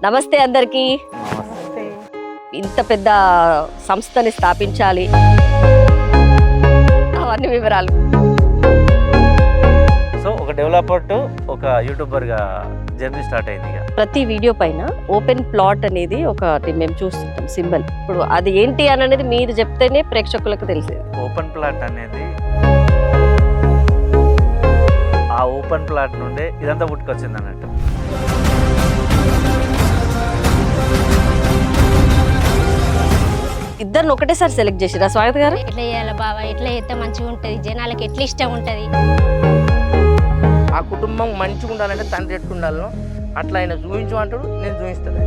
నమస్తే అందరికీ. ఇంత పెద్ద సంస్థని స్థాపించాలి, అవన్నీ వివరాలు. సో ఒక డెవలపర్ టు ఒక యూట్యూబర్గా జర్నీ స్టార్ట్ అయింది. ప్రతి వీడియో పైన ఓపెన్ ప్లాట్ అనేది ఒకటి మేము చూస్తుంటాం సింబల్. ఇప్పుడు అది ఏంటి అని అనేది మీరు చెప్తేనే ప్రేక్షకులకు తెలిసేది. ఓపెన్ ప్లాట్ అనేది ఆ ఓపెన్ ప్లాట్ నుండే ఇదంతా పుట్టుకొచ్చింది అన్నట్టు. ఇద్దరిని ఒకటేసారి సెలెక్ట్ చేసిరా స్వాగత్ గారు? ఎట్లా చేయాలి బాబా, ఎట్లా చేస్తే మంచిగా ఉంటుంది, జనాలకి ఎట్లా ఇష్టం ఉంటుంది. ఆ కుటుంబం మంచిగా ఉండాలంటే తండ్రి ఎట్టు ఉండాలను అట్లా ఆయన చూపించమంటాడు, నేను చూపిస్తాను.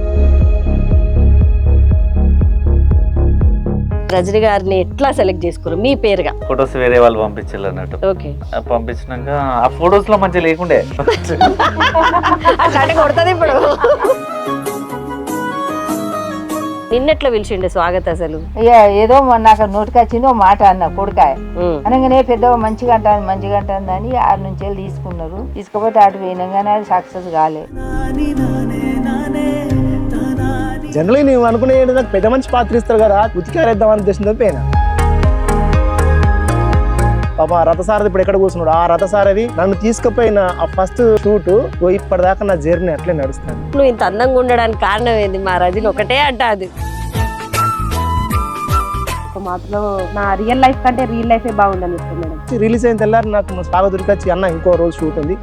రజనీ గారిని ఎట్లా సెలెక్ట్ చేసుకున్నారు మీ పేరుగా? ఫొటోస్ వేరే వాళ్ళు పంపించారు అన్నట్టు. ఓకే, పంపించినాక ఆ ఫొటోస్ లో మంచిగా లేకుండే అట్లాంటి కొడుతుంది ఇప్పుడు. నిన్నెట్లా పిలిచిండే స్వాగత్ అసలు? ఇక ఏదో నాకు నోటికి వచ్చింది ఓ మాట అన్న కొడుకాయ అనగానే పెద్ద మంచిగా అంటుంది అని ఆడ నుంచి వెళ్ళి తీసుకున్నారు. తీసుకపోతే అటు పోయినా కానీ అది సక్సెస్ కాలే. జనరల్లీ నువ్వు అనుకునే నాకు పెద్ద మంచి పాత్ర ఇస్తారు కదా, ఉతికారేద్దామని ఉద్దేశంతో పోయినా. పాప రథసారథి ఇప్పుడు ఎక్కడ కూర్చున్నాడు, ఆ రథసారథి నన్ను తీసుకుపోయిన ఆ ఫస్ట్ షూట్ ఇప్పటిదాకా నా జర్నీ అట్లే నడుస్తాను. నువ్వు ఇంత అందంగా ఉండడానికి కారణం ఏంది? మా రజని ఒకటే అంట అది. మాత్రం నా రియల్ లైఫ్ కంటే రియల్ లైఫే బాగుందని మేడం. రిలీజ్ అయిన తెల్లారి నాకు స్వాగత్ దొరికొచ్చి అన్న ఇంకో రోజు షూట్ ఉంది,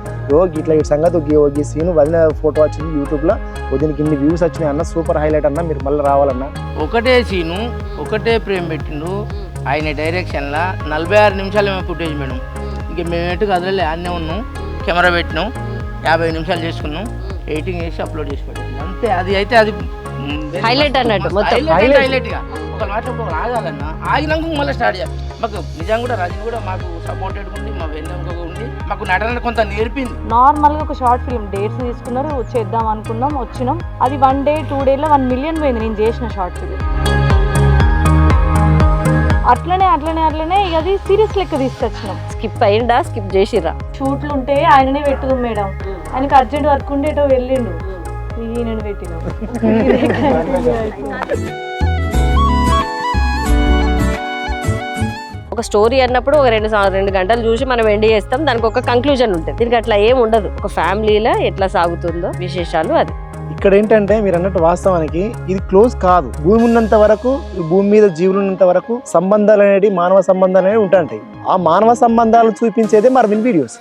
ఇట్లా ఈ సంగతి సీన్ వదిన ఫోటో వచ్చింది యూట్యూబ్ లో, దీనికి ఇన్ని వ్యూస్ వచ్చినాయి అన్న, సూపర్ హైలైట్ అన్న, మీరు మళ్ళీ రావాలన్నా. ఒకటే సీను ఒకటే ప్రేమ్ పెట్టిండు ఆయన డైరెక్షన్లో. 46 నిమిషాలు మేము ఫుటేజ్ మేడం. ఇంక మేము ఎటు కదలలే, ఆడనే ఉన్నాం, కెమెరా పెట్టినాం, 50 నిమిషాలు చేసుకున్నాం, ఎడిటింగ్ చేసి అప్లోడ్ చేసి పెట్టాం అంతే. అది అయితే అది హైలైట్ అన్నట్టు మొత్తం హైలైట్గా. ఒక మాట్లాడు ఆగాలన్నా, ఆగినాక మళ్ళీ స్టార్ట్ చేయాలి. మాకు నిజంగా కూడా రజని కూడా మాకు సపోర్టెడ్ ఉంది, మా వెన్నెముక ఉండి మాకు నటన కొంత నేర్పింది. నార్మల్ గా ఒక షార్ట్ ఫిల్మ్ డేట్స్ తీసుకున్నారు, చేద్దాం అనుకున్నాం, వచ్చినాం. అది 1 day 2 days 1 million పోయింది నేను చేసిన షార్ట్ ఫిల్మ్. అట్లనే ఇక అది సీరియస్ లెక్క తీసుకొచ్చినాం. స్కిప్ అయ్యిందా? స్కిప్ చేసిరా? షూట్లు ఉంటే ఆయననే పెట్టుదాం మేడం, ఆయనకి అర్జెంట్ వర్క్ ఉండే ఏటో వెళ్ళిండు, నేను పెట్టినా. ఒక స్టోరీ అన్నప్పుడు ఒక 2 గంటలు చూసి మనం ఎండ్ చేస్తాం, దానికి ఒక కంక్లూజన్ ఉంటుంది. దీనికి అట్లా ఏం ఉండదు. ఒక ఫ్యామిలీలో ఎట్లా సాగుతుందో విశేషాలు అది. ఇక్కడ ఏంటంటే మీరు అన్నట్టు వాస్తవానికి ఇది క్లోజ్ కాదు. భూమి ఉన్నంత వరకు, భూమి మీద జీవులు ఉన్నంత వరకు సంబంధాలు అనేవి, మానవ సంబంధాలు అనేవి ఉంటాయి. ఆ మానవ సంబంధాలు చూపించేదే మరిన్ని వీడియోస్.